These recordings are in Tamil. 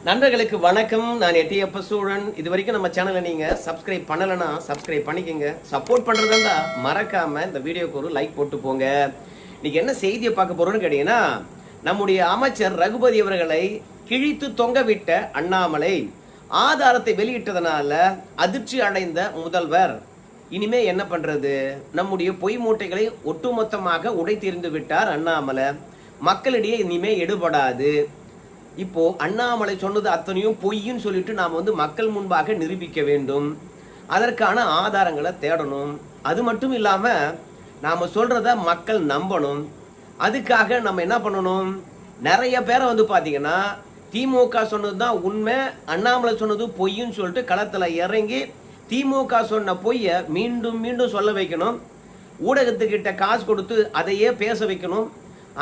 நண்பர்களுக்கு வணக்கம். நான் எட்டியப்ப சூழன். இது வரைக்கும் நம்ம சேனலை நீங்க சப்ஸ்கிரைப் பண்ணலைன்னா சப்ஸ்கிரைப் பண்ணிக்கோங்க. சப்போர்ட் பண்றதா மறக்காம இந்த வீடியோக்கு ஒரு லைக் போட்டு போங்க. இன்னைக்கு என்ன செய்தியை பார்க்க போறோம்னு கேட்டீங்கன்னா, நம்முடைய அமைச்சர் ரகுபதி அவர்களை கிழித்து தொங்கவிட்ட அண்ணாமலை ஆதாரத்தை வெளியிட்டதனால அதிர்ச்சி அடைந்த முதல்வர் இனிமே என்ன பண்றது? நம்முடைய பொய் மூட்டைகளை ஒட்டுமொத்தமாக உடைத்தெறிந்து விட்டார் அண்ணாமலை. மக்களிடையே இனிமே எடுபடாது. இப்போ அண்ணாமலை சொன்னது அத்தனையும் பொய்ன்னு சொல்லிட்டு நாம் மக்கள் முன்பாக நிரூபிக்க வேண்டும். அதற்கான ஆதாரங்களை தேடணும். அது மட்டும் இல்லாம நாம சொல்றத மக்கள் நம்பணும். அதுக்காக நம்ம என்ன பண்ணணும்? நிறைய பேரை பாத்தீங்கன்னா திமுக சொன்னதுதான் உண்மை, அண்ணாமலை சொன்னது பொய்ன்னு சொல்லிட்டு களத்துல இறங்கி திமுக சொன்ன பொய்ய மீண்டும் மீண்டும் சொல்ல வைக்கணும். ஊடகத்துக்கிட்ட காசு கொடுத்து அதையே பேச வைக்கணும்,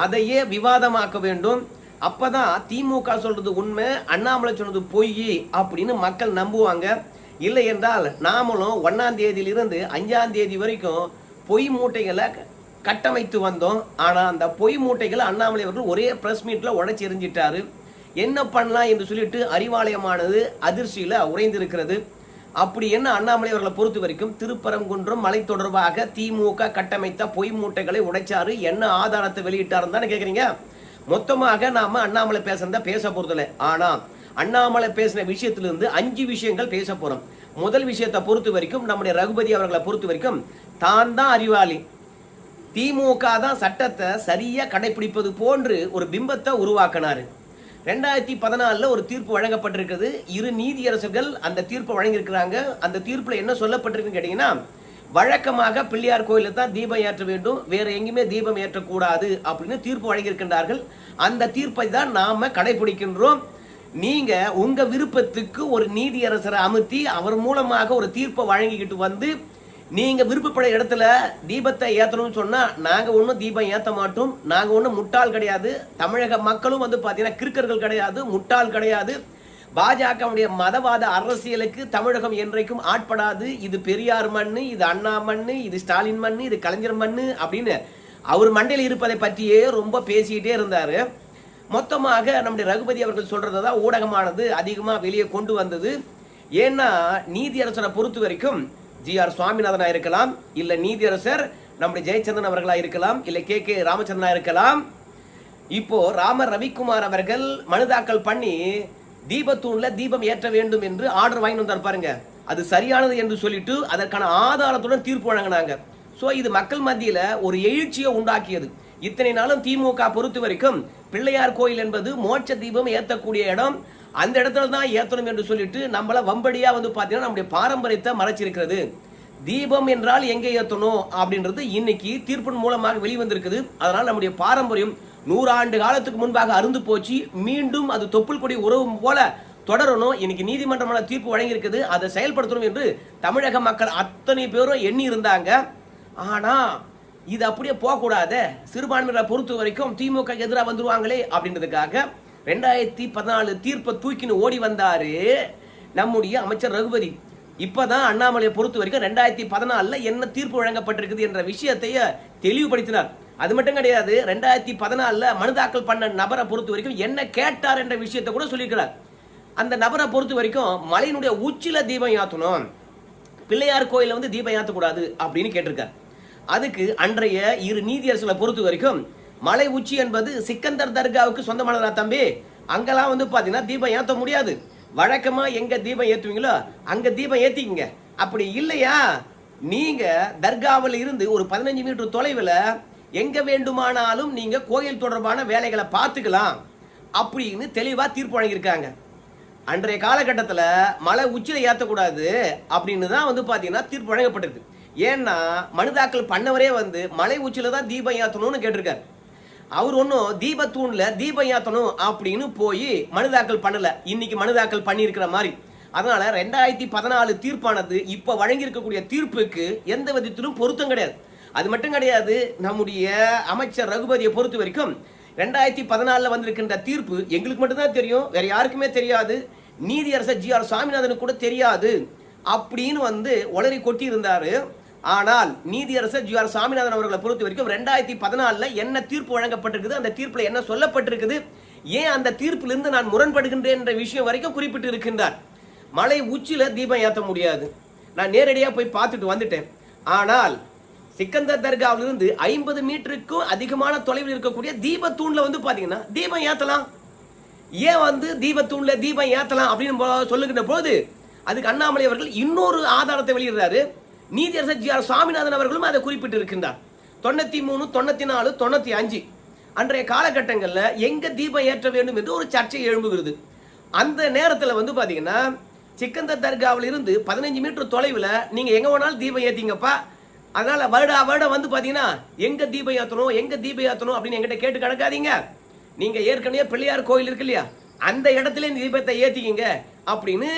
அதையே விவாதமாக்க வேண்டும். அப்பதான் திமுக சொல்றது உண்மை, அண்ணாமலை சொன்னது பொய் அப்படின்னு மக்கள் நம்புவாங்க. இல்லை என்றால் நாமளும் 1ஆம் தேதியிலிருந்து 5ஆம் தேதி வரைக்கும் பொய் மூட்டைகளை கட்டமைத்து வந்தோம். ஆனா அந்த பொய் மூட்டைகளை அண்ணாமலை அவர்கள் ஒரே பிரஸ் மீட்ல உடைச்சி எறிஞ்சிட்டாரு. என்ன பண்ணலாம் என்று சொல்லிட்டு அறிவாலயமானது அதிர்ச்சியில உறைந்திருக்கிறது. அப்படி என்ன அண்ணாமலை அவர்களை பொறுத்த வரைக்கும் திருப்பரங்குன்றம் மலை தொடர்பாக திமுக கட்டமைத்த பொய் மூட்டைகளை உடைச்சாரு. என்ன ஆதாரத்தை வெளியிட்டாருன்னு தானே கேக்குறீங்க. மொத்தமாக நாம அண்ணாமலை பேசுறத பேச போறதில்லை. ஆனா அண்ணாமலை பேசின விஷயத்திலிருந்து 5 விஷயங்கள் பேச போறோம். முதல் விஷயத்தை பொறுத்த வரைக்கும் நம்முடைய ரகுபதி அவர்களை பொறுத்த வரைக்கும் தான் தான் அறிவாளி, திமுக தான் சட்டத்தை சரியா கடைபிடிப்பது போன்று ஒரு பிம்பத்தை உருவாக்கினாரு. 2014 ஒரு தீர்ப்பு வழங்கப்பட்டிருக்கிறது. 2 நீதியரசர்கள் அந்த தீர்ப்பை வழங்கியிருக்கிறாங்க. அந்த தீர்ப்புல என்ன சொல்லப்பட்டிருக்குன்னு கேட்டீங்கன்னா, வழக்கமாக பிள்ளையார் கோயில தான் தீபம் ஏற்ற வேண்டும், வேற எங்கேயுமே தீபம் ஏற்றக்கூடாது அப்படின்னு தீர்ப்பு வழங்கியிருக்கின்றார்கள். அந்த தீர்ப்பை தான் நாம கடைபிடிக்கின்றோம். நீங்க உங்க விருப்பத்துக்கு ஒரு நீதியரசரை அமர்த்தி அவர் மூலமாக ஒரு தீர்ப்பை வழங்கிக்கிட்டு வந்து நீங்க விருப்பப்பட இடத்துல தீபத்தை ஏத்தணும்னு சொன்னா நாங்க ஒன்றும் தீபம் ஏற்ற மாட்டோம். நாங்க ஒன்றும் முட்டாள் கிடையாது. தமிழக மக்களும் பாத்தீங்கன்னா கிறுக்கர்கள் கிடையாது, முட்டாள் கிடையாது. பாஜகவுடைய மதவாத அரசியலுக்கு தமிழகம் என்றைக்கும் ஆட்படாது. இது பெரியார் மண்ணு, இது அண்ணா மண்ணு, இது ஸ்டாலின் மண்ணு, இது கலைஞர் மண்ணு அப்படின்னு அவர் மண்டையில் இருப்பதை பற்றியே ரொம்ப பேசிக்கிட்டே இருந்தாரு. மொத்தமாக நம்முடைய ரகுபதி அவர்கள் சொல்றதான் ஊடகமானது அதிகமா வெளியே கொண்டு வந்தது. ஏன்னா நீதியரசரை பொறுத்த வரைக்கும் ஜி.ஆர். சுவாமிநாதனா இருக்கலாம், இல்ல நீதியரசர் நம்முடைய ஜெயச்சந்திரன் அவர்களா இருக்கலாம், இல்ல கே ராமச்சந்திரனா இருக்கலாம். இப்போ ராமர் ரவிக்குமார் அவர்கள் மனு தாக்கல் பண்ணி தீபத்தூண்ல தீபம் ஏற்ற வேண்டும் என்று ஆர்டர் வாங்கி வந்தார் பாருங்க. அது சரியானது என்று சொல்லிட்டு அதற்கான ஆதாரத்துடன் தீர்ப்பு வழங்கினாங்க. சோ இது மக்கள் மத்தியில ஒரு எழுச்சியை உண்டாக்கியது. இத்தனை நாளும் திமுக பொறுத்த வரைக்கும் பிள்ளையார் கோயில் என்பது மோட்ச தீபம் ஏற்றக்கூடிய இடம், அந்த இடத்துல தான் ஏற்றணும் என்று சொல்லிட்டு நம்மள வம்படியா பாத்தீங்கன்னா நம்முடைய பாரம்பரியத்தை மறைச்சிருக்கிறது. தீபம் என்றால் எங்கே ஏற்றணும் அப்படின்றது இன்னைக்கு தீர்ப்பின் மூலமாக வெளிவந்திருக்குது. அதனால நம்முடைய பாரம்பரியம் 100 ஆண்டு காலத்துக்கு முன்பாக அருந்து போச்சு. மீண்டும் அது தொப்புள் கொடி உறவு போல தொடரணும். இன்னைக்கு நீதிமன்றமான தீர்ப்பு வழங்கி இருக்குது, அதை செயல்படுத்தணும் என்று தமிழக மக்கள் அத்தனை பேரும் எண்ணி இருந்தாங்க. ஆனா இது அப்படியே போகக்கூடாது, சிறுபான்மையினரை பொறுத்த வரைக்கும் திமுக எதிராக வந்துருவாங்களே அப்படின்றதுக்காக 2014 தீர்ப்பை தூக்கின்னு ஓடி வந்தாரு நம்முடைய அமைச்சர் ரகுபதி. இப்பதான் அண்ணாமலையை பொறுத்த வரைக்கும் 2014 என்ன தீர்ப்பு வழங்கப்பட்டிருக்குது என்ற விஷயத்தைய தெளிவுபடுத்தினார். அது மட்டும் கிடையாது, 2014 மனு தாக்கல் பண்ண நபரை பொறுத்த வரைக்கும் என்ன கேட்டார் என்ற விஷயத்தை கூட சொல்லியிருக்கிறார். அந்த நபரை பொறுத்த வரைக்கும் மலையினுடைய உச்சில தீபம் ஏற்றணும், பிள்ளையார் கோயில தீபம் ஏற்றக்கூடாது அப்படின்னு கேட்டிருக்கார். அதுக்கு அன்றைய 2 நீதியரசர்களை பொறுத்த வரைக்கும் மலை உச்சி என்பது சிக்கந்தர் தர்காவுக்கு சொந்தமானதா தம்பி, அங்கெல்லாம் பாத்தீங்கன்னா தீபம் ஏற்ற முடியாது. வழக்கமா எங்க தீபம் ஏற்றுவீங்களோ அங்க தீபம் ஏத்திக்கங்க. அப்படி இல்லையா நீங்க தர்காவில் இருந்து ஒரு 15 மீட்டர் தொலைவில் எங்க வேண்டுமானாலும் நீங்க கோயில் தொடர்பான வேலைகளை பார்த்துக்கலாம் அப்படின்னு தெளிவா தீர்ப்பு வழங்கியிருக்காங்க. அன்றைய காலகட்டத்தில் மலை உச்சியில ஏற்றக்கூடாது அப்படின்னு தான் பாத்தீங்கன்னா தீர்ப்பு வழங்கப்பட்டிருக்கு. ஏன்னா மனு தாக்கல் பண்ணவரே மலை உச்சியில தான் தீபம் ஏற்றணும்னு கேட்டிருக்காரு. அவர் ஒன்றும் தீபத்தூண்ல தீபம் ஏற்றணும் அப்படின்னு போய் மனு தாக்கல் பண்ணல, இன்னைக்கு மனு தாக்கல் பண்ணியிருக்கிற மாதிரி. அதனால 2014 தீர்ப்பானது இப்ப வழங்கி இருக்கக்கூடிய தீர்ப்புக்கு எந்த விதத்திலும் பொருத்தம் கிடையாது. அது மட்டும் கிடையாது, நம்முடைய அமைச்சர் ரகுபதியை பொறுத்த வரைக்கும் 2014 வந்திருக்கின்ற தீர்ப்பு எங்களுக்கு மட்டும்தான் தெரியும், வேற யாருக்குமே தெரியாது, நீதியரசர் ஜி.ஆர். சுவாமிநாதனுக்கு கூட தெரியாது அப்படின்னு உளறி கொட்டி இருந்தாரு. ஆனால் நீதியரசர் ஜி.ஆர். சாமிநாதன் அவர்களை பொறுத்த வரைக்கும் 2014 என்ன தீர்ப்பு வழங்கப்பட்டிருக்குது, அந்த தீர்ப்புல என்ன சொல்லப்பட்டிருக்குது, ஏன் அந்த தீர்ப்பிலிருந்து நான் முரண்படுகின்றேன் என்ற விஷயம் வரைக்கும் குறிப்பிட்டு இருக்கின்றார். மலை உச்சியில தீபம் ஏற்ற முடியாது. நான் நேரடியாக போய் பார்த்துட்டு வந்துட்டேன். ஆனால் சிக்கந்தர் தர்காவிலிருந்து 50 மீட்டருக்கும் அதிகமான தொலைவில் இருக்கக்கூடிய தீபத்தூண்ல வந்து பாத்தீங்கன்னா தீபம் ஏத்தலாம். ஏன் வந்து தீபத்தூண்ல தீபம் ஏத்தலாம் அப்படின்னு சொல்லுகின்ற போது அதுக்கு அண்ணாமலை அவர்கள் இன்னொரு ஆதாரத்தை வெளியிடுறாரு. நீதியரசர் ஜி ஆர் சுவாமிநாதன் அவர்களும் அதை குறிப்பிட்டு இருக்கின்றார். 93, 94, 95 அன்றைய காலகட்டங்களில் எங்க தீபம் ஏற்ற வேண்டும் என்று ஒரு சர்ச்சை எழும்புகிறது. அந்த நேரத்தில் வந்து பாத்தீங்கன்னா சிக்கந்தர் தர்காவில் இருந்து 15 மீட்டர் தொலைவில் நீங்க எங்க வேணாலும் தீபம் ஏத்திங்கப்பா, அதனால வருடம் வந்து பாத்தீங்கன்னா எங்க தீபம் ஏத்தணும் அப்படின்னு எங்கிட்ட கேட்டு கிடக்காதீங்க. நீங்க ஏற்கனவே பிள்ளையார் கோயில் இருக்கு இல்லையா, அந்த இடத்துல இந்த தீபத்தை ஏத்திக்கிங்க அப்படின்னு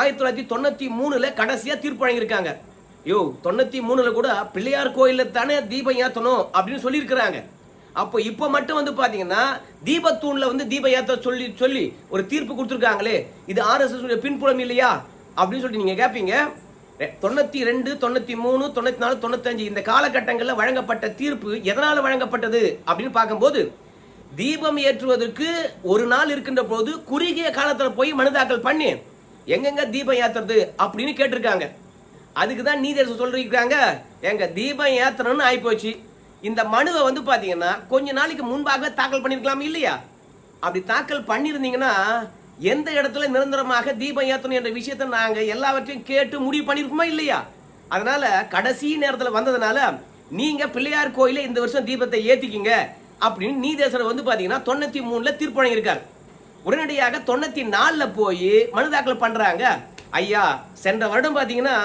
1993 கடைசியா தீர்ப்பு வழங்கியிருக்காங்க. 93 கூட பிள்ளையார் கோயில தானே தீபம் ஏத்தணும் அப்படின்னு சொல்லியிருக்கிறாங்க. அப்போ இப்போ மட்டும் வந்து பாத்தீங்கன்னா தீபத்தூண்ல வந்து தீபம் ஏத்த சொல்லி ஒரு தீர்ப்பு கொடுத்துருக்காங்களே, இது RSS பின்புலம் இல்லையா அப்படின்னு சொல்லிட்டு நீங்க கேட்பீங்க. 92, 93, 94, 95 இந்த காலகட்டங்களில் வழங்கப்பட்ட தீர்ப்பு எதனால வழங்கப்பட்டது அப்படின்னு பார்க்கும்போது தீபம் ஏற்றுவதற்கு ஒரு நாள் இருக்கின்ற போது குறுகிய காலத்தில் போய் மனு தாக்கல் பண்ணி எங்கெங்க தீபம் ஏத்துறது அப்படின்னு கேட்டிருக்காங்க. அதுக்கு தான் நீதியரசர் சொல்லிருக்காங்க, எங்க தீபம் ஏத்தணும்னு ஆயிப்போச்சு. இந்த மனுவை வந்து பாத்தீங்கன்னா கொஞ்ச நாளைக்கு முன்பாக தாக்கல் பண்ணிருக்கலாம் இல்லையா? அப்படி தாக்கல் பண்ணிருந்தீங்கன்னா எந்த இடத்துல நிரந்தரமாக தீபம் ஏத்தணும் என்ற விஷயத்தை நாங்க எல்லாவற்றையும் கேட்டு முடிவு பண்ணிருக்கோமா இல்லையா? அதனால கடைசி நேரத்தில் வந்ததுனால நீங்க பிள்ளையார் கோயில இந்த வருஷம் தீபத்தை ஏத்திக்கிங்க அப்படின்னு நீதியரசர் வந்து பாத்தீங்கன்னா 93 தீர்ப்பு வழங்கியிருக்காரு. உடனடியாக 94 போய் மனு தாக்கல் பண்றாங்க. ஐயா, சென்ற வருடம் பாத்தீங்கன்னா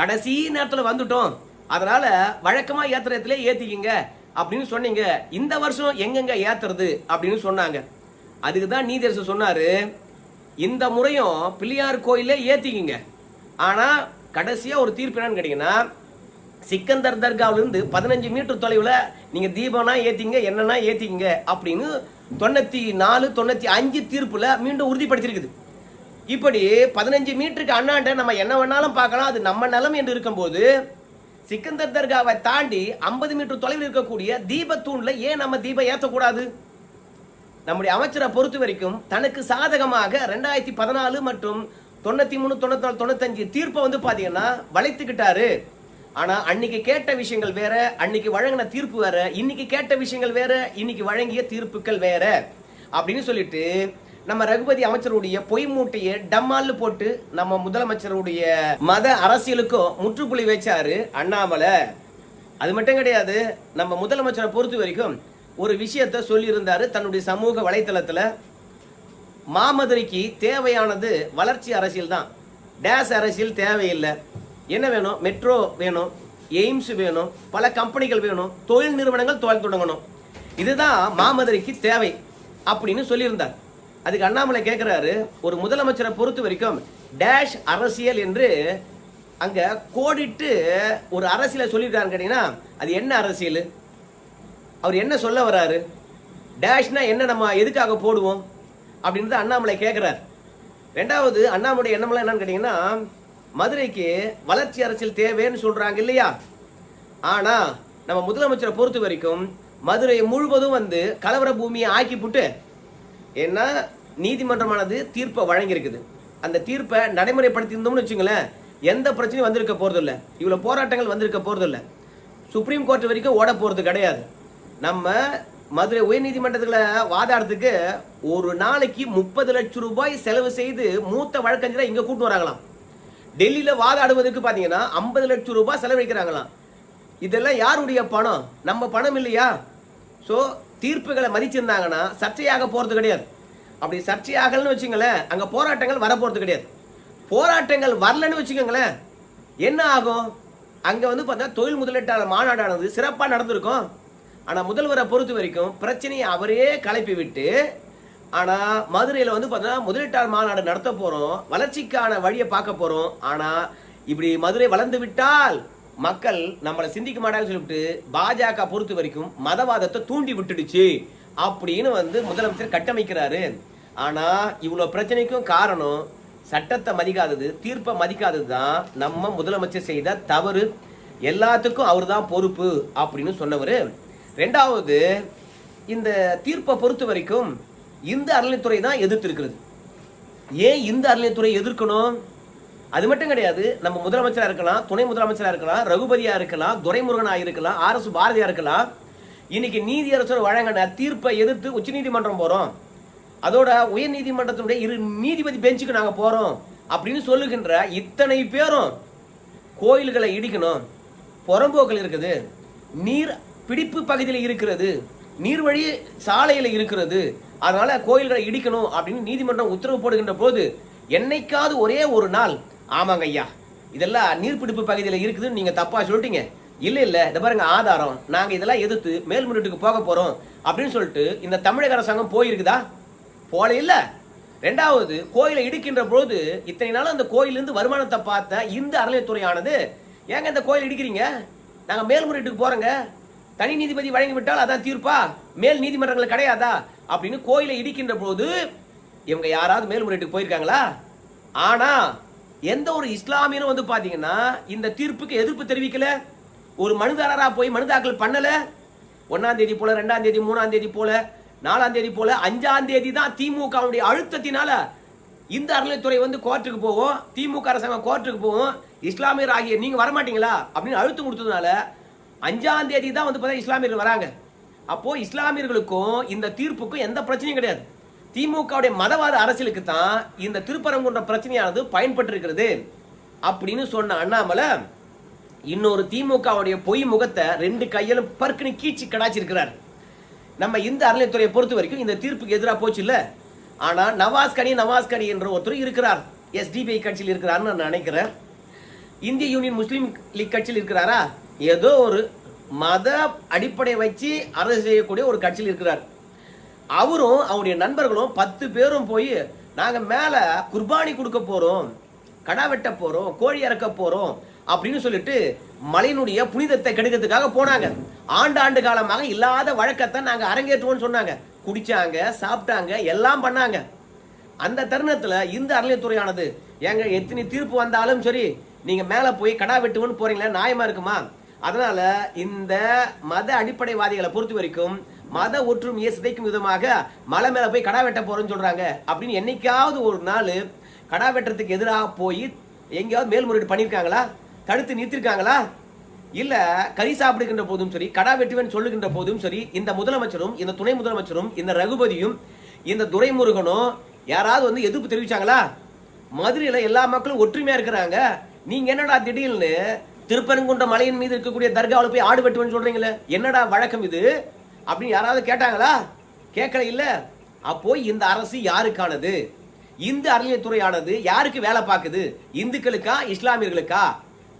கடைசி நேரத்தில் வந்துட்டோம், அதனால வழக்கமா ஏத்துறதுல ஏத்திக்கிங்க அப்படின்னு சொன்னீங்க, இந்த வருஷம் எங்கெங்க ஏத்துறது அப்படின்னு சொன்னாங்க. அதுக்கு தான் நீதியரசர் சொன்னாரு, இந்த முறையும் பிள்ளையார் கோயிலே ஏத்திக்கிங்க, ஆனா கடைசியா ஒரு தீர்ப்பு என்னன்னு கேட்டீங்கன்னா சிக்கந்தர் தர்காவிலிருந்து 15 மீட்டர் தொலைவில் நீங்க தீபம்னா ஏத்திங்க, என்னன்னா ஏத்திக்கிங்க அப்படின்னு 94, 95 தீர்ப்புல மீண்டும் உறுதிப்படுத்திருக்குது. இப்படி 15 மீட்டருக்கு அண்ணாண்ட நம்ம என்ன வேணாலும் பார்க்கலாம், அது நம்ம நிலம் என்று இருக்கும்போது சிக்கந்தர் தர்காவை தாண்டி 50 மீட்டர் தொலைவில் இருக்கக்கூடிய தீபத்தூண்ல ஏன் நம்ம தீபம் ஏற்றக்கூடாது? நம்முடைய அமைச்சரை பொறுத்த வரைக்கும் தனக்கு சாதகமாக 2014 மற்றும் 93, 94, 95 தீர்ப்பை வந்து பாத்தீங்கன்னா வளைத்துக்கிட்டாரு. ஆனா அன்னைக்கு கேட்ட விஷயங்கள் வேற, அன்னைக்கு வழங்கின தீர்ப்பு வேற, இன்னைக்கு கேட்ட விஷயங்கள் வேற, இன்னைக்கு வழங்கிய தீர்ப்புகள் வேற அப்படின்னு சொல்லிட்டு நம்ம ரகுபதி அமைச்சருடைய பொய் மூட்டையை டம்மால் போட்டு நம்ம முதலமைச்சருடைய மத அரசியலுக்கும் முற்றுப்புள்ளி வச்சாரு அண்ணாமலை. அது மட்டும் கிடையாது, நம்ம முதலமைச்சரை பொறுத்த வரைக்கும் ஒரு விஷயத்த சொல்லியிருந்தாரு தன்னுடைய சமூக வலைத்தளத்துல. மாமதுரைக்கு தேவையானது வளர்ச்சி அரசியல் தான், டேஸ் அரசியல் தேவையில்லை. என்ன வேணும்? மெட்ரோ வேணும், எய்ம்ஸ் வேணும், பல கம்பெனிகள் வேணும், தொழில் நிறுவனங்கள் தொடங்கணும், இதுதான் மாமதுரைக்கு தேவை அப்படின்னு சொல்லியிருந்தார். அதுக்கு அண்ணாமலை கேட்கிறாரு, ஒரு முதலமைச்சரை பொறுத்த வரைக்கும் டேஷ் அரசியல் என்று அங்க கோடிட்டு ஒரு அரசியலை சொல்லியிருக்காரு கேட்டீங்கன்னா அது என்ன அரசியல்? அவர் என்ன சொல்ல வர்றாரு? டேஷ்னா என்ன, நம்ம எதுக்காக போடுவோம் அப்படின்றது அண்ணாமலை கேட்கிறார். ரெண்டாவது, அண்ணாமலை எண்ணமெல்லாம் என்னன்னு கேட்டீங்கன்னா மதுரைக்கு வளர்ச்சி அரசியல் தேவைன்னு சொல்றாங்க இல்லையா? ஆனா நம்ம முதலமைச்சரை பொறுத்த வரைக்கும் மதுரை முழுவதும் வந்து கலவர பூமியை ஆக்கி புட்டு, ஏன்னா நீதிமன்றமானது தீர்ப்பை வழங்கியிருக்குது, அந்த தீர்ப்பை நடைமுறைப்படுத்தி இருந்தோம்னு வச்சுங்களேன் எந்த பிரச்சனையும் வந்திருக்க போறது இல்லை, இவ்வளவு போராட்டங்கள் வந்திருக்க போறது இல்லை, சுப்ரீம் கோர்ட் வரைக்கும் ஓட போறது கிடையாது. நம்ம மதுரை உயர் நீதிமன்றத்துல வாதாடுறதுக்கு ஒரு நாளைக்கு 30 லட்சம் ரூபாய் செலவு செய்து மூத்த வழக்கறிஞரை இங்க கூட்டு வராங்களாம். டெல்லியில வாதாடுவதற்கு பாத்தீங்கன்னா 50 லட்சம் ரூபாய் செலவழிக்கிறாங்களாம். இதெல்லாம் யாருடைய பணம்? நம்ம பணம் இல்லையா? சோ தீர்ப்புகளை மதிச்சிருந்தாங்கன்னா சர்ச்சையாக போறது கிடையாது. அப்படி சர்ச்சையாகலன்னு வச்சுங்களேன் அங்க போராட்டங்கள் வர போறது கிடையாது. போராட்டங்கள் வரலன்னு வச்சுக்கோங்களேன் என்ன ஆகும்? அங்க வந்து பார்த்தா தொழில் முதலீட்டாளர் மாநாடானது சிறப்பா நடந்திருக்கும். ஆனா முதல்வரை பொறுத்த வரைக்கும் பிரச்சனையை அவரே கலப்பி விட்டு, ஆனா மதுரையில வந்து பார்த்தா முதலீட்டாளர் மாநாடு நடத்த போறோம், வளர்ச்சிக்கான வழியை பார்க்க போறோம். ஆனா இப்படி மதுரை வளர்ந்து விட்டால் மக்கள் நம்மளை சிந்திக்க மாட்டாங்கன்னு சொல்லிட்டு பாஜக பொறுத்த வரைக்கும் மதவாதத்தை தூண்டி விட்டுடுச்சு அப்படின்னு வந்து முதலமைச்சர் கட்டமைக்கிறாரு. ஆனா இவ்வளவு பிரச்சனைக்கும் காரணம் சட்டத்தை மதிக்காதது, தீர்ப்பை மதிக்காதது தான் நம்ம முதலமைச்சர் செய்த தவறு. எல்லாத்துக்கும் அவர் தான் பொறுப்பு அப்படின்னு சொன்னவர். ரெண்டாவது, இந்த தீர்ப்பை பொறுத்த வரைக்கும் இந்த அறநிலைத்துறை தான் எதிர்த்து இருக்கிறது. ஏன் இந்த அறநிலைத்துறை எதிர்க்கணும்? அது மட்டும் கிடையாது. நம்ம முதலமைச்சராக இருக்கலாம், துணை முதலமைச்சராக இருக்கலாம், ரகுபதியா இருக்கலாம், துரைமுருகனா இருக்கலாம், RS பாரதியா இருக்கலாம். இன்னைக்கு நீதியரசர் வழங்கின தீர்ப்பை எதிர்த்து உச்ச நீதிமன்றம் போறோம், அதோட உயர் நீதிமன்றத்தினுடைய 2 நீதிபதி பெஞ்சுக்கு நாங்க போறோம் அப்படின்னு சொல்லுகின்ற இத்தனை பேரும் கோயில்களை இடிக்கணும், புறம்போக்கில் இருக்குது, நீர் பிடிப்பு பகுதியில் இருக்கிறது, நீர்வழி சாலையில் இருக்கிறது, அதனால கோயில்களை இடிக்கணும் அப்படின்னு நீதிமன்றம் உத்தரவு போடுகின்ற போது என்னைக்காவது ஒரே ஒரு நாள் ஆமாங்க ஐயா இதெல்லாம் நீர்பிடிப்பு பகுதியில் இருக்குதுன்னு நீங்க தப்பா சொல்லிட்டீங்க, இல்ல இல்ல இதை பாருங்க ஆதாரம், நாங்க இதெல்லாம் எதிர்த்து மேல்முறையீட்டுக்கு போக போறோம் அப்படின்னு சொல்லிட்டு இந்த தமிழக அரசாங்கம் போயிருக்குதா? போல இல்ல. ரெண்டாவது, கோயிலை இடிக்கின்ற போது இத்தனை நாள் அந்த கோயிலிருந்து வருமானத்தை பார்த்த இந்த அறநிலையத்துறையானது ஏங்க இந்த கோயில் இடிக்கிறீங்க, நாங்க மேல்முறையீட்டுக்கு போறோங்க, தனி நீதிபதி வழங்கி விட்டால் அதான் தீர்ப்பா, மேல் நீதிமன்றங்கள் கிடையாதா அப்படின்னு கோயிலை இடிக்கின்ற போது இவங்க யாராவது மேல்முறையீட்டுக்கு போயிருக்காங்களா? ஆனா எந்த ஒரு இஸ்லாமியனும் வந்து பாத்தீங்கன்னா இந்த தீர்ப்புக்கு எதிர்ப்பு தெரிவிக்கல, ஒரு மனுதாரரா போய் மனு தாக்கல் பண்ணல. 1ஆம் தேதி போல, 2ஆம் தேதி, 3ஆம் தேதி போல, 4ஆம் தேதி போல, 5ஆம் தேதி தான் திமுகவுடைய அழுத்தத்தினால இந்த அறநிலைத்துறை வந்து கோர்ட்டுக்கு போவோம், திமுக அரசாங்கம் கோர்ட்டுக்கு போவோம், இஸ்லாமியர் ஆகிய நீங்க வரமாட்டீங்களா அப்படின்னு அழுத்தம் கொடுத்ததுனால 5ஆம் தேதி தான் வந்து பார்த்தா இஸ்லாமியர்கள் வராங்க. அப்போ இஸ்லாமியர்களுக்கும் இந்த தீர்ப்புக்கும் எந்த பிரச்சனையும் கிடையாது. திமுகவுடைய மதவாத அரசியலுக்கு தான் இந்த திருப்பரங்குன்ற பிரச்சனையானது பயன்பட்டு இருக்கிறது அப்படின்னு சொன்ன அண்ணாமலை இன்னொரு திமுகவுடைய பொய் முகத்தை 2 கையிலும் பர்க்குன்னு கீச்சு கடாச்சிருக்கிறார். நம்ம இந்த அறநிலைத்துறையை பொறுத்த வரைக்கும் இந்த தீர்ப்புக்கு எதிராக போச்சு இல்ல. ஆனா நவாஸ் கனி என்ற ஒருத்தர் இருக்கிறார், SDPI கட்சியில் இருக்கிறார்னு நான் நினைக்கிறேன். இந்திய யூனியன் முஸ்லீம் லீக் கட்சியில் இருக்கிறாரா, ஏதோ ஒரு மத அடிப்படை வச்சு அரசு செய்யக்கூடிய ஒரு கட்சியில் இருக்கிறார். அவரும் அவருடைய நண்பர்களும் 10 பேரும் போய் நாங்க மேல குர்பானி கொடுக்க போறோம், கடா வெட்ட போறோம், கோழி இறக்க போறோம் அப்படின்னு சொல்லிட்டு மலையினுடைய புனிதத்தை கெடுக்கிறதுக்காக போனாங்க. ஆண்டாண்டு காலமாக இல்லாத வழக்கத்தை நாங்க அரங்கேற்றுவோம்னு சொன்னாங்க. குடிச்சாங்க, சாப்பிட்டாங்க, எல்லாம் பண்ணாங்க. அந்த தருணத்துல இந்த அறநிலையத்துறையானது ஏங்க எத்தனை தீர்ப்பு வந்தாலும் சரி நீங்க மேல போய் கடா வெட்டுவோன்னு போறீங்களா, நியாயமா இருக்குமா? அதனால இந்த மத அடிப்படைவாதிகளை பொறுத்த வரைக்கும் மத ஒற்றுமையை சிதைக்கும் விதமாக மலை மேல போய் கடா வெட்ட போறோம்னு சொல்றாங்க அப்படின்னு என்னைக்காவது ஒரு நாள் கடா வெட்டுறதுக்கு எதிராக போய் எங்கேயாவது மேல்முறையீடு பண்ணியிருக்காங்களா, தடுத்து நிறுத்திருக்காங்களா? இல்ல கறி சாப்பிடுகின்ற போதும் சரி, கடா வெட்டுவேன் சொல்லுகின்ற போதும் சரி, இந்த முதலமைச்சரும் இந்த துணை முதலமைச்சரும் இந்த ரகுபதியும் இந்த துரைமுருகனும் யாராவது வந்து எதிர்ப்பு தெரிவிச்சாங்களா? மதுரையில எல்லா மக்களும் ஒற்றுமையா இருக்கிறாங்க, நீங்க என்னடா திடீர்னு திருப்பரங்குன்ற மலையின் மீது இருக்கக்கூடிய தர்காவில் போய் ஆடு வெட்டுவேன்னு சொல்றீங்களே, என்னடா வழக்கம் இது அப்படின்னு யாராவது கேட்டாங்களா? கேட்கல இல்ல. அப்போ இந்த அரசு யாருக்கானது? இந்த அறநிலையத்துறையானது யாருக்கு வேலை பார்க்குது? இந்துக்களுக்கா இஸ்லாமியர்களுக்கா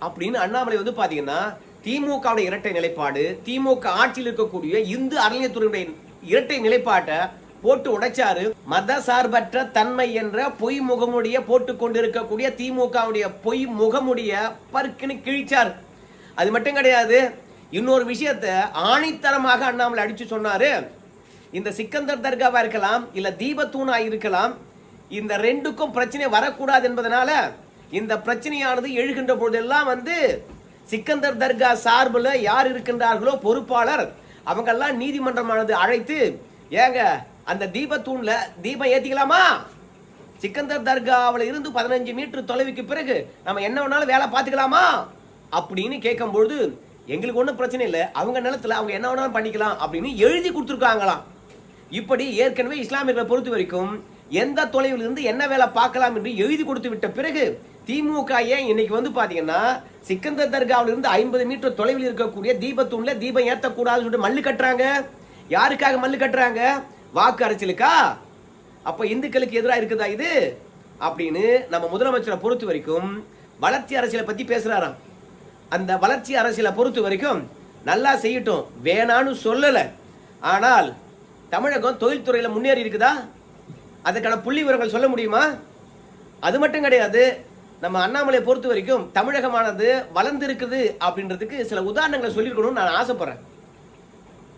அப்படின்னு அண்ணாமலை வந்து பாத்தீங்கன்னா திமுக இரட்டை நிலைப்பாடு, திமுக ஆட்சியில் இருக்கக்கூடிய இந்து அறநிலையத்துறையுடைய இரட்டை நிலைப்பாட்டை போட்டு உடைச்சாரு. மத சார்பற்ற தன்மை என்ற பொய் முகமுடைய போட்டு கொண்டிருக்கக்கூடிய திமுகவுடைய பொய் முகமுடைய பர்க்குன்னு கிழிச்சார். அது மட்டும் கிடையாது, இன்னொரு விஷயத்தை ஆணித்தரமாக அண்ணாமலை அடிச்சு சொன்னாரு. இந்த சிக்கந்தர் தர்காவா இருக்கலாம், இல்ல தீபத்தூணா இருக்கலாம், இந்த 2க்கும் பிரச்சனை வரக்கூடாது என்பதனால இந்த பிரச்சனையானது எழுகின்ற போதெல்லாம் வந்து சிக்கந்தர் தர்கா சார்பில் யார் இருக்கின்றார்களோ பொறுப்பாளர் அவங்கெல்லாம் நீதிமன்றமானது அழைத்து ஏங்க அந்த தீபத்தூண்ல தீபம் ஏத்திக்கலாமா, சிக்கந்தர் தர்காவில் இருந்து 15 மீட்டர் தொலைவுக்கு பிறகு நம்ம என்ன வேணாலும் வேலை பார்த்துக்கலாமா அப்படின்னு கேட்கும்பொழுது எங்களுக்கு ஒன்றும் பிரச்சனை இல்லை, அவங்க நிலத்துல அவங்க என்ன வேணாலும் பண்ணிக்கலாம் அப்படின்னு எழுதி கொடுத்துருக்காங்களாம். இப்படி ஏற்கனவே இஸ்லாமியர்களை பொறுத்த வரைக்கும் எந்த தொலைவில் இருந்து என்ன வேலை பார்க்கலாம் என்று எழுதி கொடுத்து விட்ட பிறகு திமுக ஏன் இன்னைக்கு வந்து பாத்தீங்கன்னா சிக்கந்தர் தர்காவில் இருந்து 50 மீட்டர் தொலைவில் இருக்கக்கூடிய தீபத்தூண்ல தீபம் ஏற்றக்கூடாதுன்னு சொல்லிட்டு மல்லு கட்டுறாங்க. யாருக்காக மல்லு கட்டுறாங்க? வாக்கு அரசியலுக்கா? அப்ப இந்துக்களுக்கு எதிராக இருக்குதா இது அப்படின்னு நம்ம முதலமைச்சரை பொறுத்த வரைக்கும் வளர்ச்சி அரசியலை பத்தி பேசுறாராம். அந்த வளர்ச்சி அரசியலை பொறுத்த வரைக்கும் நல்லா செய்யட்டும், வேணான்னு சொல்லல. ஆனால் தமிழகம் தொழில்துறையில முன்னேறி இருக்குதா? அதுக்கான புள்ளி விவரங்கள் சொல்ல முடியுமா? அது மட்டும் கிடையாது, நம்ம அண்ணாமலையை பொறுத்த வரைக்கும் தமிழகமானது வளர்ந்து இருக்குது அப்படின்றதுக்கு சில உதாரணங்களை சொல்லியிருக்கணும்னு நான் ஆசைப்படுறேன்.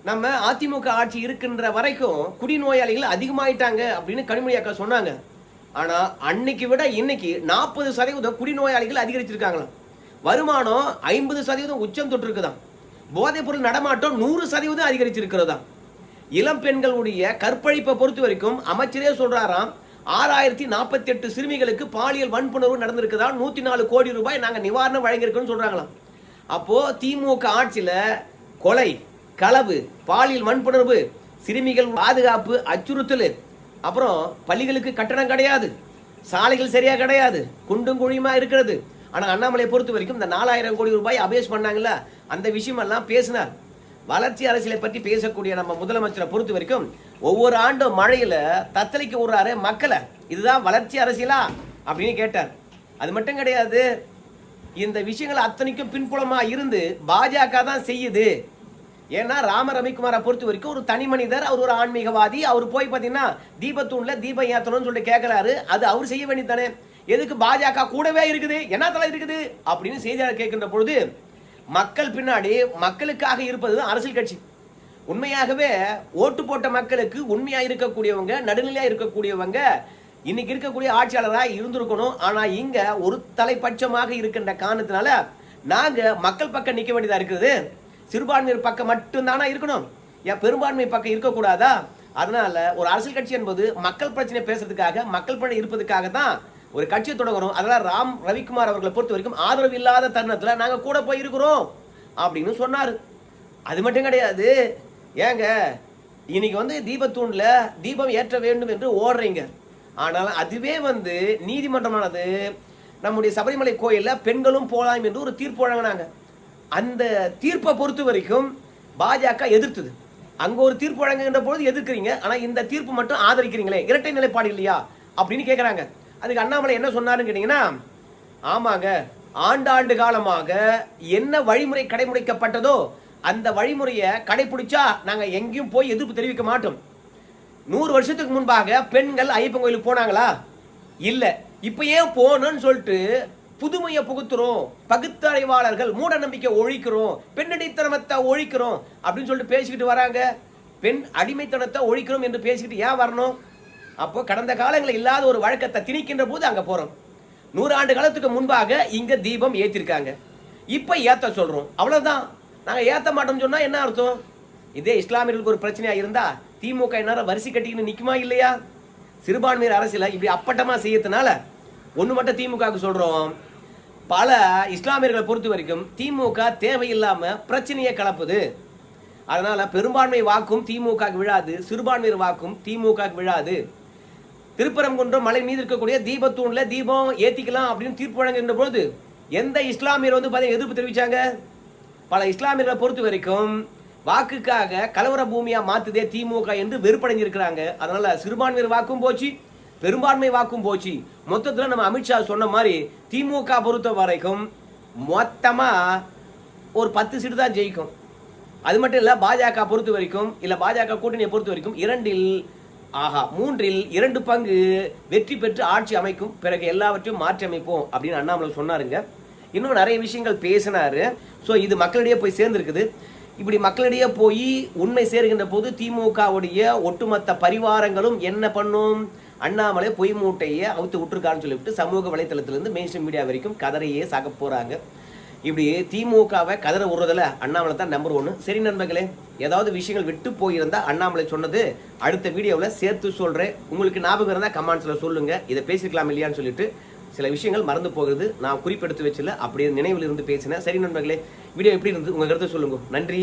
நம்ம அதிமுக ஆட்சி இருக்கின்ற வரைக்கும் குடிநோயாளிகள் அதிகமாயிட்டாங்க அப்படின்னு கனிமொழி அக்கா சொன்னாங்க. ஆனா அன்னைக்கு விட இன்னைக்கு 40% குடிநோயாளிகள் அதிகரிச்சிருக்காங்களாம். வருமானம் 50% உச்சம் தொட்டு இருக்குதான். போதைப் பொருள் நடமாட்டம் 100% அதிகரிச்சிருக்கிறதா. இளம் பெண்களுடைய கற்பழிப்பை பொறுத்த வரைக்கும் அமைச்சரே சொல்றாராம் 6048 சிறுமிகளுக்கு பாலியல் வன்புணர்வு நடந்திருக்குதா, 104 கோடி ரூபாய் நாங்க நிவாரணம் வழங்கியிருக்கோம்னு சொல்றாங்களாம். அப்போ திமுக ஆட்சியில கொலை, களவு, பாலியல் வன்புணர்வு, சிறுமிகள் பாதுகாப்பு அச்சுறுத்தல், அப்புறம் பள்ளிகளுக்கு கட்டணம் கிடையாது, சாலைகள் சரியா கிடையாது, குண்டும் குழியுமா இருக்கிறது. ஆனா அண்ணாமலையை பொறுத்த வரைக்கும் இந்த 4000 கோடி ரூபாய் அபேஸ் பண்ணாங்கல்ல, அந்த விஷயம் எல்லாம் பேசினார். வளர்ச்சி அரசியலை பற்றி பேசக்கூடிய நம்ம முதலமைச்சரை பொறுத்த வரைக்கும் ஒவ்வொரு ஆண்டும் மழையில தத்தளிக்க விடுறாரு மக்களை. இதுதான் வளர்ச்சி அரசியலா அப்படின்னு கேட்டார். அது மட்டும் கிடையாது, இந்த விஷயங்கள் அத்தனைக்கும் பின்புலமா இருந்து பாஜக தான் செய்யுது. ஏன்னா ராம ரவிக்குமாரை பொறுத்த வரைக்கும் ஒரு தனி மனிதர், அவர் ஒரு ஆன்மீகவாதி. அவர் போய் பார்த்தீங்கன்னா தீபத்தூண்ல தீபம் ஏற்றணும்னு சொல்லிட்டு கேட்கிறாரு. அது அவர் செய்ய வேண்டியதானே, எதுக்கு பாஜக கூடவே இருக்குது, என்ன தலை இருக்குது அப்படின்னு செய்தியாளர் கேட்கின்ற பொழுது, மக்கள் பின்னாடி மக்களுக்காக இருப்பது அரசியல் கட்சி. உண்மையாகவே ஓட்டு போட்ட மக்களுக்கு உண்மையா இருக்கக்கூடியவங்க, நடுநிலையா இருக்கக்கூடியவங்க இன்னைக்கு இருக்கக்கூடிய ஆட்சியாளராக இருந்திருக்கணும். ஆனா இங்க ஒரு தலைப்பட்சமாக இருக்கின்ற காரணத்தினால நாங்க மக்கள் பக்கம் நிக்க வேண்டியதா இருக்குது. சிறுபான்மையர் பக்கம் மட்டும்தானா இருக்கணும், ஏன் பெரும்பான்மை பக்கம் இருக்கக்கூடாதா? அதனால ஒரு அரசியல் கட்சி என்பது மக்கள் பிரச்சனை பேசுறதுக்காக, மக்கள் பணி இருப்பதுக்காக தான் ஒரு கட்சியை தொடங்குறோம். அதெல்லாம் ராம் ரவிக்குமார் அவர்களை பொறுத்த வரைக்கும் ஆதரவு இல்லாத தருணத்துல நாங்க கூட போய் இருக்கிறோம் அப்படின்னு சொன்னாரு. அது மட்டும் கிடையாது, ஏங்க இன்னைக்கு தீபத்தூண்ல தீபம் ஏற்ற வேண்டும் என்று ஓடுறீங்க. ஆனால் அதுவே நீதிமன்றமானது நம்முடைய சபரிமலை கோயில்ல பெண்களும் போலாம் என்று ஒரு தீர்ப்பு வழங்கினாங்க. அந்த தீர்ப்பை பொறுத்த வரைக்கும் பாஜக எதிர்த்தது. அங்க ஒரு தீர்ப்பு வழங்குகின்ற பொழுது எதிர்க்கிறீங்க, ஆனா இந்த தீர்ப்பு மட்டும் ஆதரிக்கிறீங்களே, இரட்டை நிலைப்பாடு இல்லையா அப்படின்னு கேட்கிறாங்க. அதுக்கு அண்ணாமலை என்ன சொன்னாருன்னு கேட்டீங்கன்னா, ஆமாங்க, ஆண்டாண்டு காலமாக என்ன வழிமுறை கடைபிடிக்கப்பட்டதோ அந்த வழிமுறையை கடைபிடிச்சா நாங்க எங்கேயும் போய் எதிர்ப்பு தெரிவிக்க மாட்டோம். 100 வருஷத்துக்கு முன்பாக பெண்கள் ஐயப்பன் கோயிலுக்கு போனாங்களா? இல்ல. இப்ப ஏன் போகணும்னு சொல்லிட்டு புதுமையை புகுத்துறோம், பகுத்தறிவாளர்கள் மூட நம்பிக்கை ஒழிக்கிறோம், பெண்ணடித்தனத்தை ஒழிக்கிறோம் அப்படின்னு சொல்லிட்டு பேசிக்கிட்டு வராங்க. பெண் அடிமைத்தனத்தை ஒழிக்கிறோம் என்று பேசிக்கிட்டு ஏன் வரணும்? அப்போ கடந்த காலங்களில் இல்லாத ஒரு வழக்கத்தை திணிக்கின்ற போது அங்க போறோம். 100 ஆண்டு காலத்துக்கு முன்பாக இங்க தீபம் ஏத்திருக்காங்க, இப்ப ஏத்த சொல்றோம், அவ்வளவுதான். நாங்க ஏத்த மாட்டோம்னு சொன்னா என்ன அர்த்தம்? இதே இஸ்லாமியர்களுக்கு ஒரு பிரச்சனையா இருந்தா திமுக என்ன வரிசை கட்டிக்கிட்டு நிக்குமா இல்லையா? சிறுபான்மையர் அரசியல இப்படி அப்பட்டமா செய்யறதுனால ஒண்ணு மட்டும் திமுக சொல்றோம், பல இஸ்லாமியர்களை பொறுத்த வரைக்கும் திமுக தேவையில்லாம பிரச்சனையை கலப்புது. அதனால பெரும்பான்மை வாக்கும் திமுக விழாது, சிறுபான்மையர் வாக்கும் திமுக விழாது. திருப்பரங்குன்றம் மலை மீது இருக்கக்கூடிய தீபத்தூண்ல தீபம் ஏத்திக்கலாம் அப்படின்னு தீர்ப்பு வழங்குகின்ற பொழுது எந்த இஸ்லாமியர் எதிர்ப்பு தெரிவிச்சாங்க? பல இஸ்லாமியர்களை பொறுத்த வரைக்கும் வாக்குக்காக கலவர பூமியா மாத்துதே திமுக என்று வெறுப்படைஞ்சிருக்கிறாங்க. அதனால சிறுபான்மையர் வாக்கும் போச்சு, பெரும்பான்மை வாக்கும் போச்சு. மொத்தத்துல நம்ம அமித்ஷா சொன்ன மாதிரி திமுக பொறுத்த வரைக்கும் மொத்தமா ஒரு 10 சீட்டு தான் ஜெயிக்கும். அது மட்டும் இல்ல, பாஜக பொறுத்த வரைக்கும், இல்ல பாஜக கூட்டணியை பொறுத்த வரைக்கும் 3 2 பங்கு வெற்றி பெற்று ஆட்சி அமைக்கும். பிறகு எல்லாவற்றையும் மாற்றி அமைப்போம் அப்படின்னு அண்ணாமலை சொன்னாருங்க. இன்னும் நிறைய விஷயங்கள் பேசினாரு. ஸோ இது மக்களிடையே போய் சேர்ந்துருக்குது. இப்படி மக்களிடையே போய் உண்மை சேர்கின்ற போது திமுகவுடைய ஒட்டுமொத்த பரிவாரங்களும் என்ன பண்ணும்? அண்ணாமலை பொய் மூட்டையை அவுத்து விட்டுருக்கான்னு சொல்லிவிட்டு சமூக வலைத்தளத்திலிருந்து மெயின் ஸ்ட்ரீம் மீடியா வரைக்கும் கதறையே சாக்க போறாங்க. இப்படி திமுகவை கதற விடுறதுல அண்ணாமலை தான் நம்பர் 1. சரி நண்பர்களே, ஏதாவது விஷயங்கள் விட்டு போயிருந்தா அண்ணாமலை சொன்னது அடுத்த வீடியோவில் சேர்த்து சொல்றேன். உங்களுக்கு ஞாபகம் இருந்தால் கமெண்ட்ஸ்ல சொல்லுங்க, இதை பேசிக்கலாம் இல்லையான்னு சொல்லிட்டு. சில விஷயங்கள் மறந்து போகுது, நான் குறிப்பெடுத்து வச்சல, அப்படியே நினைவில் இருந்து பேசினேன். சரி நண்பர்களே, வீடியோ எப்படி இருந்து உங்க கருத்தை சொல்லுங்க. நன்றி.